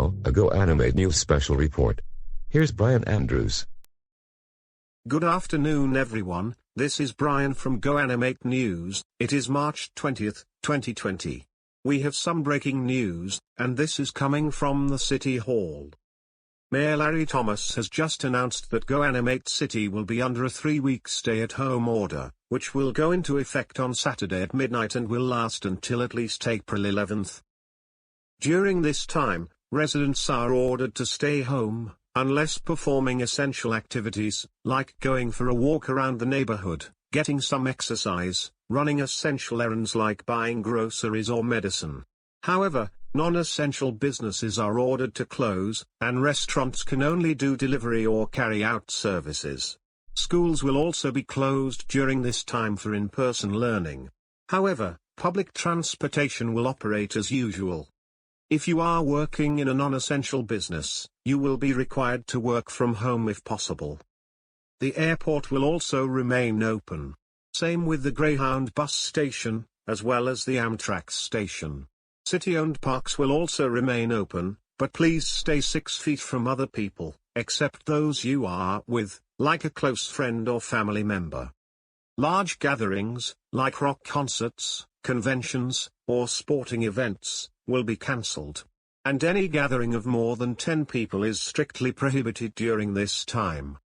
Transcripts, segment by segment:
now, a GoAnimate News special report. Here's Brian Andrews. Good afternoon everyone, this is Brian from GoAnimate News. It is March 20th, 2020. We have some breaking news, and this is coming from the City Hall. Mayor Larry Thomas has just announced that GoAnimate City will be under a 3-week stay-at-home order, which will go into effect on Saturday at midnight and will last until at least April 11th. During this time, residents are ordered to stay home, unless performing essential activities, like going for a walk around the neighborhood, getting some exercise, running essential errands like buying groceries or medicine. However, non-essential businesses are ordered to close, and restaurants can only do delivery or carry-out services. Schools will also be closed during this time for in-person learning. However, public transportation will operate as usual. If you are working in a non-essential business, you will be required to work from home if possible. The airport will also remain open. Same with the Greyhound bus station, as well as the Amtrak station. City-owned parks will also remain open, but please stay 6 feet from other people, except those you are with, like a close friend or family member. Large gatherings, like rock concerts, conventions, or sporting events, will be cancelled. And any gathering of more than 10 people is strictly prohibited during this time.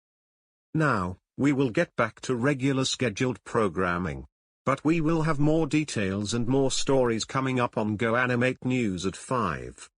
Now, we will get back to regular scheduled programming. But we will have more details and more stories coming up on GoAnimate News at 5.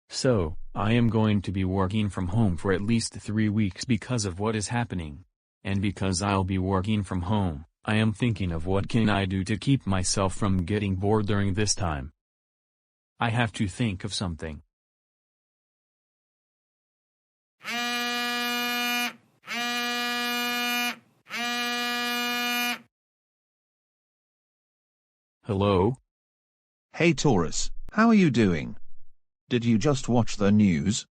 So, I am going to be working from home for at least 3 weeks because of what is happening. And because I'll be working from home, I am thinking of what can I do to keep myself from getting bored during this time. I have to think of something. Hello? Hey Taurus, how are you doing? Did you just watch the news?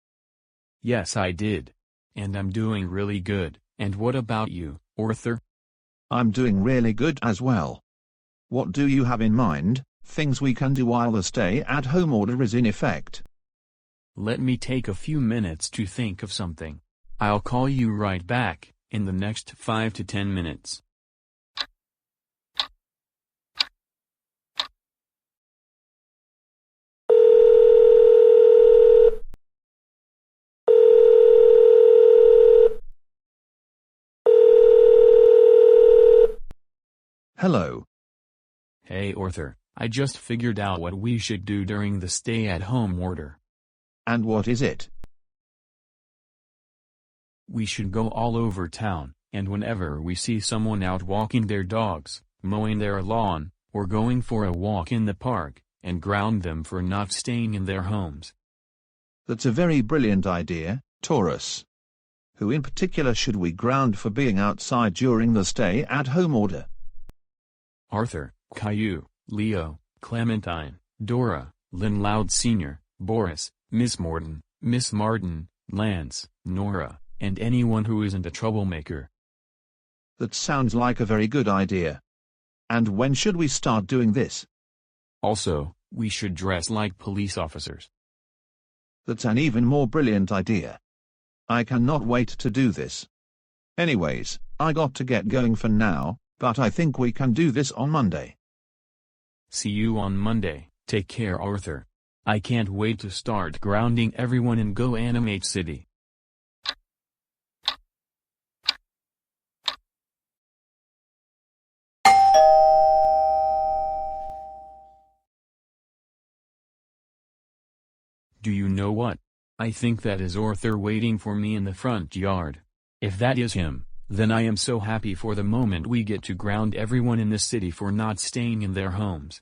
Yes, I did. And I'm doing really good. And what about you, Orthur? I'm doing really good as well. What do you have in mind, things we can do while the stay-at-home order is in effect? Let me take a few minutes to think of something. I'll call you right back, in the next 5 to 10 minutes. Hello. Hey Orthur, I just figured out what we should do during the stay-at-home order. And what is it? We should go all over town, and whenever we see someone out walking their dogs, mowing their lawn, or going for a walk in the park, and ground them for not staying in their homes. That's a very brilliant idea, Taurus. Who in particular should we ground for being outside during the stay-at-home order? Arthur, Caillou, Leo, Clementine, Dora, Lynn Loud Sr., Boris, Miss Morton, Miss Martin, Lance, Nora, and anyone who isn't a troublemaker. That sounds like a very good idea. And when should we start doing this? Also, we should dress like police officers. That's an even more brilliant idea. I cannot wait to do this. Anyways, I got to get going for now, but I think we can do this on Monday. See you on Monday. Take care, Arthur. I can't wait to start grounding everyone in GoAnimate City. Do you know what? I think that is Orthur waiting for me in the front yard. If that is him, then I am so happy for the moment we get to ground everyone in the city for not staying in their homes.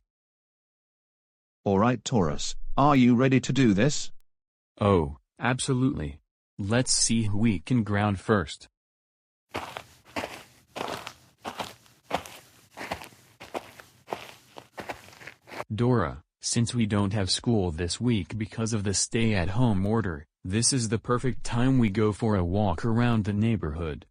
Alright Taurus, are you ready to do this? Oh, absolutely. Let's see who we can ground first. Dora, Since we don't have school this week because of the stay-at-home order, this is the perfect time we go for a walk around the neighborhood.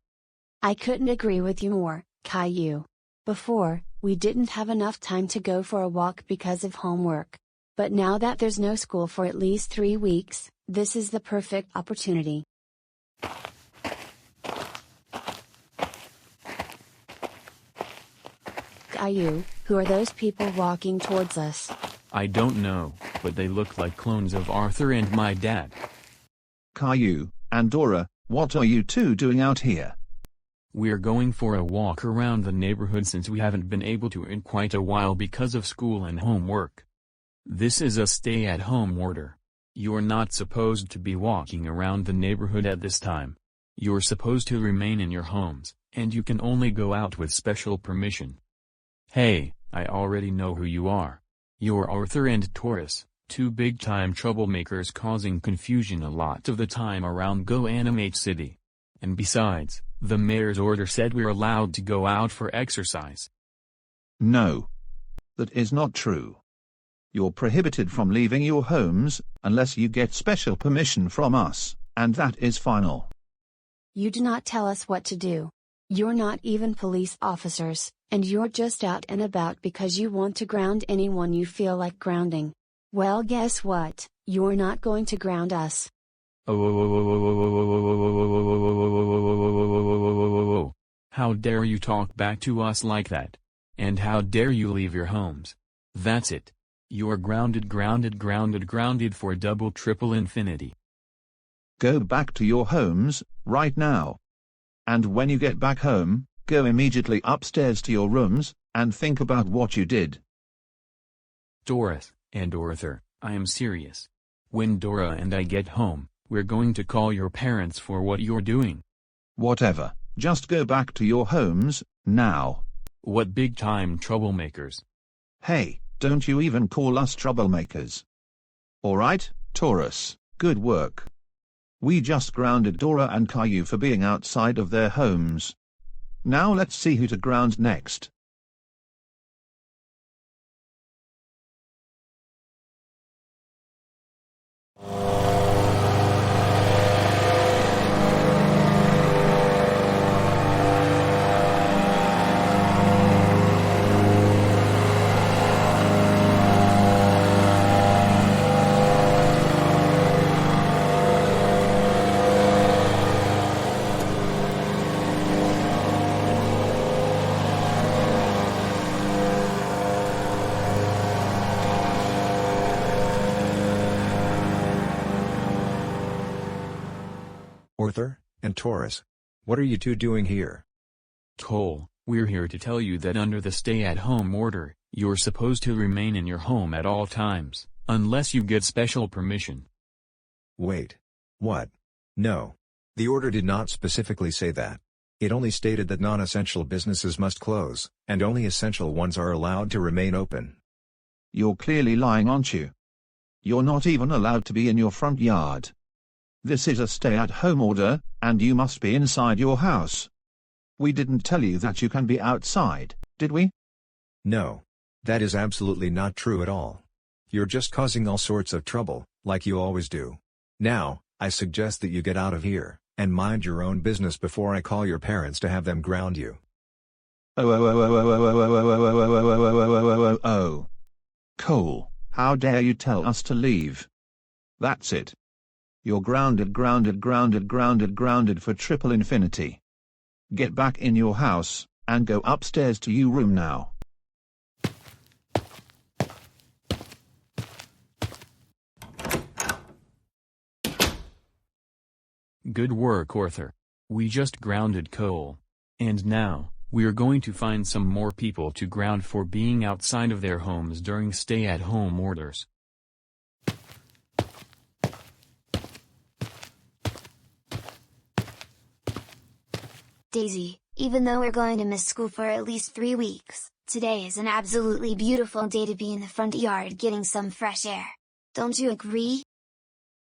I couldn't agree with you more, Caillou. Before, we didn't have enough time to go for a walk because of homework. But now that there's no school for at least 3 weeks, this is the perfect opportunity. Caillou, who are those people walking towards us? I don't know, but they look like clones of Arthur and my dad. Caillou and Dora, what are you two doing out here? We're going for a walk around the neighborhood since we haven't been able to in quite a while because of school and homework. This is a stay-at-home order. You're not supposed to be walking around the neighborhood at this time. You're supposed to remain in your homes, and you can only go out with special permission. Hey, I already know who you are. You're Orthur and Taurus, two big-time troublemakers causing confusion a lot of the time around GoAnimate City. And besides, the mayor's order said we're allowed to go out for exercise. No. That is not true. You're prohibited from leaving your homes, unless you get special permission from us, and that is final. You do not tell us what to do. You're not even police officers, and you're just out and about because you want to ground anyone you feel like grounding. Well, guess what? You're not going to ground us. How dare you talk back to us like that? And how dare you leave your homes? That's it. You're grounded for double triple infinity. Go back to your homes, right now. And when you get back home, go immediately upstairs to your rooms, and think about what you did. Taurus and Arthur, I am serious. When Dora and I get home, we're going to call your parents for what you're doing. Whatever, just go back to your homes, now. What big-time troublemakers. Hey, don't you even call us troublemakers. Alright, Taurus, good work. We just grounded Dora and Caillou for being outside of their homes. Now let's see who to ground next. Orthur and Taurus, what are you two doing here? Cole, we're here to tell you that under the stay-at-home order, you're supposed to remain in your home at all times, unless you get special permission. Wait. What? No. The order did not specifically say that. It only stated that non-essential businesses must close, and only essential ones are allowed to remain open. You're clearly lying, aren't you? You're not even allowed to be in your front yard. This is a stay-at-home order, and you must be inside your house. We didn't tell you that you can be outside, did we? No. That is absolutely not true at all. You're just causing all sorts of trouble, like you always do. Now, I suggest that you get out of here, and mind your own business before I call your parents to have them ground you. Oh. Cole, how dare you tell us to leave? That's it. You're grounded for triple infinity. Get back in your house, and go upstairs to your room now. Good work, Orthur. We just grounded Cole. And now, we're going to find some more people to ground for being outside of their homes during stay-at-home orders. Daisy, even though we're going to miss school for at least 3 weeks, today is an absolutely beautiful day to be in the front yard getting some fresh air. Don't you agree?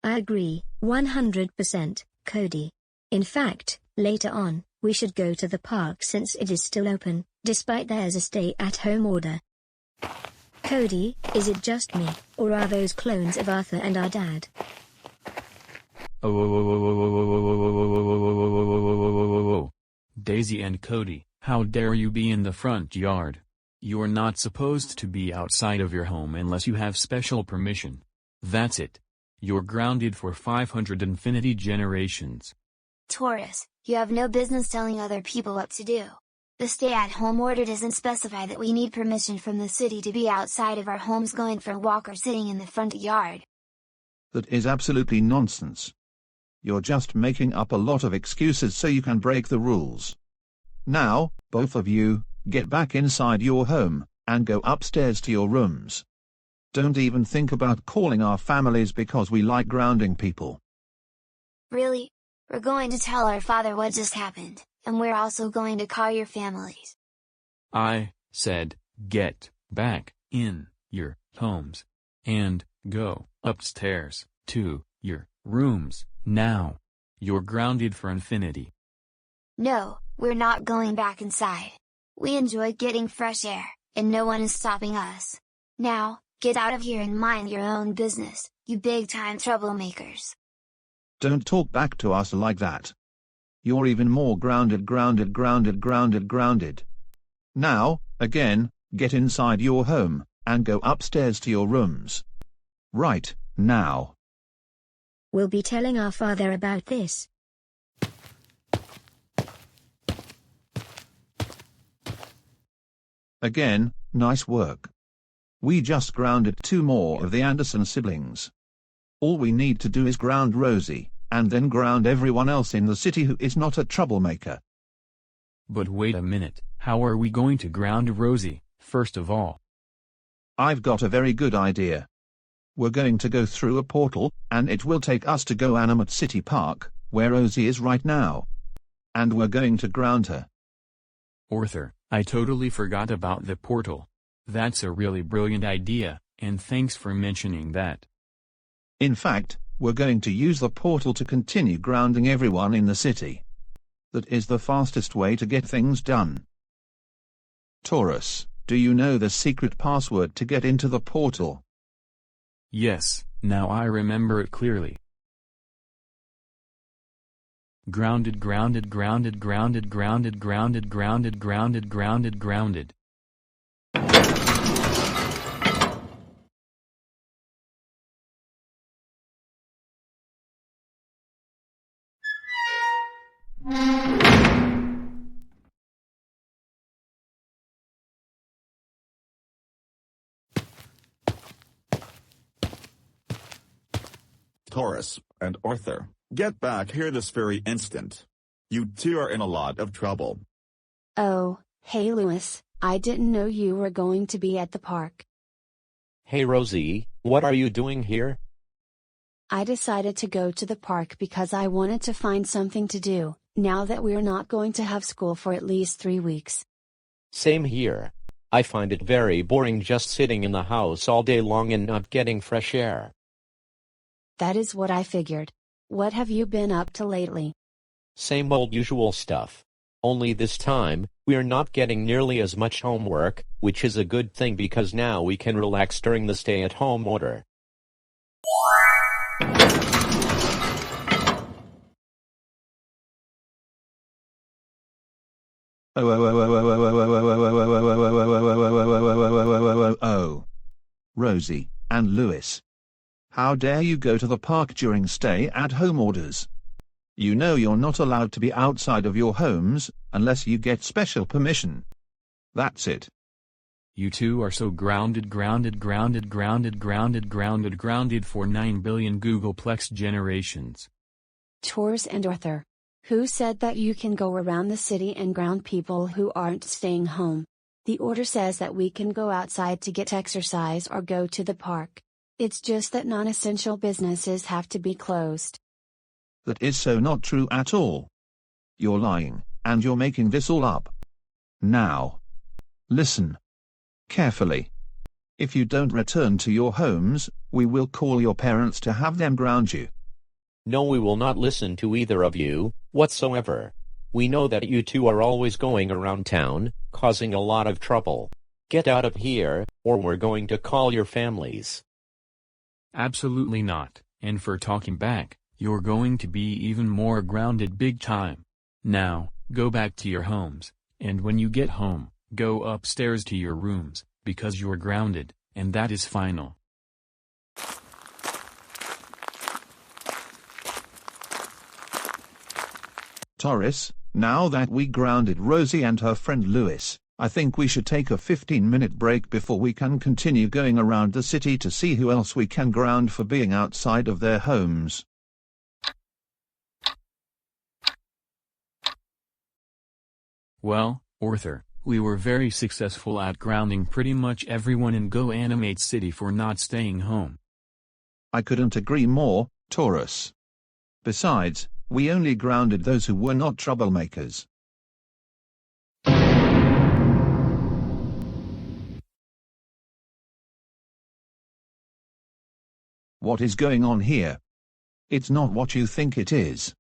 I agree, 100%, Cody. In fact, later on, we should go to the park since it is still open, despite there's a stay-at-home order. Cody, is it just me, or are those clones of Arthur and our dad? Daisy and Cody, how dare you be in the front yard? You're not supposed to be outside of your home unless you have special permission. That's it. You're grounded for 500 infinity generations. Taurus, you have no business telling other people what to do. The stay-at-home order doesn't specify that we need permission from the city to be outside of our homes going for a walk or sitting in the front yard. That is absolutely nonsense. You're just making up a lot of excuses so you can break the rules. Now, both of you, get back inside your home, and go upstairs to your rooms. Don't even think about calling our families because we like grounding people. Really? We're going to tell our father what just happened, and we're also going to call your families. I said, get back in your homes. And go upstairs to your rooms, now. You're grounded for infinity. No, we're not going back inside. We enjoy getting fresh air, and no one is stopping us. Now, get out of here and mind your own business, you big-time troublemakers. Don't talk back to us like that. You're even more grounded. Now, again, get inside your home, and go upstairs to your rooms. Right, now. We'll be telling our father about this. Again, nice work. We just grounded 2 more of the Anderson siblings. All we need to do is ground Rosie, and then ground everyone else in the city who is not a troublemaker. But wait a minute, how are we going to ground Rosie, first of all? I've got a very good idea. We're going to go through a portal, and it will take us to GoAnimate City Park, where Rosie is right now. And we're going to ground her. Orthur, I totally forgot about the portal. That's a really brilliant idea, and thanks for mentioning that. In fact, we're going to use the portal to continue grounding everyone in the city. That is the fastest way to get things done. Taurus, do you know the secret password to get into the portal? Yes, now I remember it clearly. Grounded. Taurus and Arthur, get back here this very instant. You two are in a lot of trouble. Oh, hey Louis, I didn't know you were going to be at the park. Hey Rosie, what are you doing here? I decided to go to the park because I wanted to find something to do, now that we're not going to have school for at least 3 weeks. Same here. I find it very boring just sitting in the house all day long and not getting fresh air. That is what I figured. What have you been up to lately? Same old usual stuff. Only this time, we are not getting nearly as much homework, which is a good thing because now we can relax during the stay-at-home order. Oh, Rosie and Louis. How dare you go to the park during stay-at-home orders? You know you're not allowed to be outside of your homes, unless you get special permission. That's it. You two are so grounded for 9 billion Googleplex generations. Toris and Orthur. Who said that you can go around the city and ground people who aren't staying home? The order says that we can go outside to get exercise or go to the park. It's just that non-essential businesses have to be closed. That is so not true at all. You're lying, and you're making this all up. Now, listen carefully. If you don't return to your homes, we will call your parents to have them ground you. No, we will not listen to either of you, whatsoever. We know that you two are always going around town, causing a lot of trouble. Get out of here, or we're going to call your families. Absolutely not, and for talking back, you're going to be even more grounded big time. Now, go back to your homes, and when you get home, go upstairs to your rooms, because you're grounded, and that is final. Toris, now that we grounded Rosie and her friend Lewis, I think we should take a 15-minute break before we can continue going around the city to see who else we can ground for being outside of their homes. Well, Orthur, we were very successful at grounding pretty much everyone in GoAnimate City for not staying home. I couldn't agree more, Taurus. Besides, we only grounded those who were not troublemakers. What is going on here? It's not what you think it is.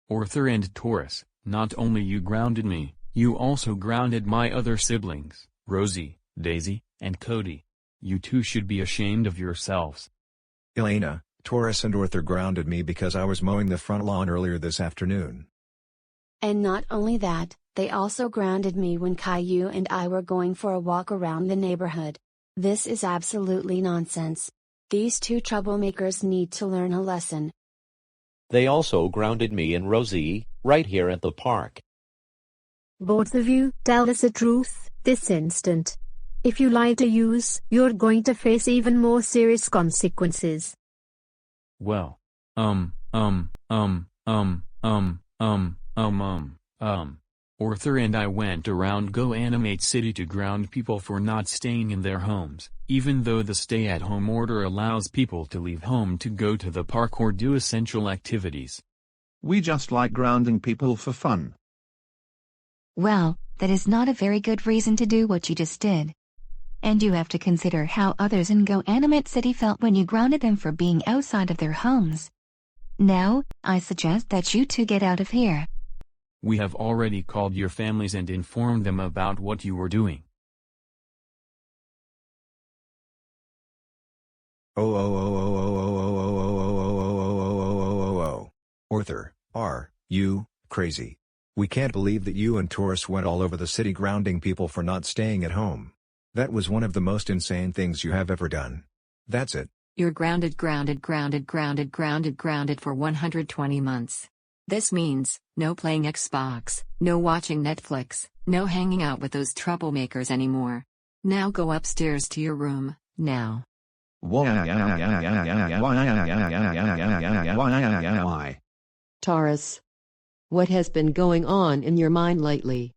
Orthur and Taurus, not only you grounded me, you also grounded my other siblings, Rosie, Daisy, and Cody. You two should be ashamed of yourselves. Elena, Taurus and Orthur grounded me because I was mowing the front lawn earlier this afternoon. And not only that, they also grounded me when Caillou and I were going for a walk around the neighborhood. This is absolutely nonsense. These two troublemakers need to learn a lesson. They also grounded me and Rosie, right here at the park. Both of you, tell us the truth, this instant. If you lie to us, you're going to face even more serious consequences. Well, Orthur and I went around GoAnimate City to ground people for not staying in their homes, even though the stay-at-home order allows people to leave home to go to the park or do essential activities. We just like grounding people for fun. Well, that is not a very good reason to do what you just did. And you have to consider how others in GoAnimate City felt when you grounded them for being outside of their homes. Now, I suggest that you two get out of here. We have already called your families and informed them about what you were doing. Orthur, are you crazy? We can't believe that you and Taurus went all over the city grounding people for not staying at home. That was one of the most insane things you have ever done. That's it. You're grounded for 120 months. This means, no playing Xbox, no watching Netflix, no hanging out with those troublemakers anymore. Now go upstairs to your room, now. Why? Taurus. What has been going on in your mind lately?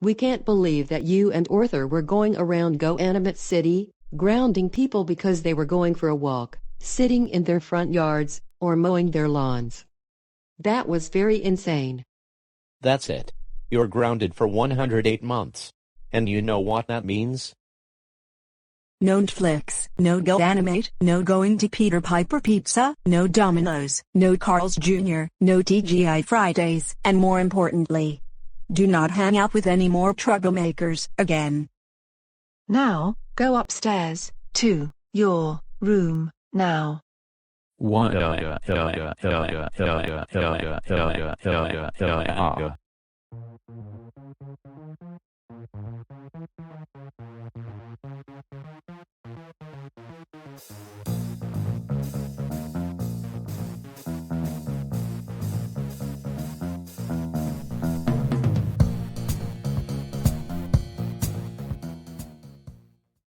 We can't believe that you and Orthur were going around GoAnimate City, grounding people because they were going for a walk, sitting in their front yards, or mowing their lawns. That was very insane. That's it. You're grounded for 108 months. And you know what that means? No Netflix, no GoAnimate, no going to Peter Piper Pizza, no Domino's, no Carl's Jr., no TGI Fridays, and more importantly, do not hang out with any more troublemakers again. Now, go upstairs to your room now. What?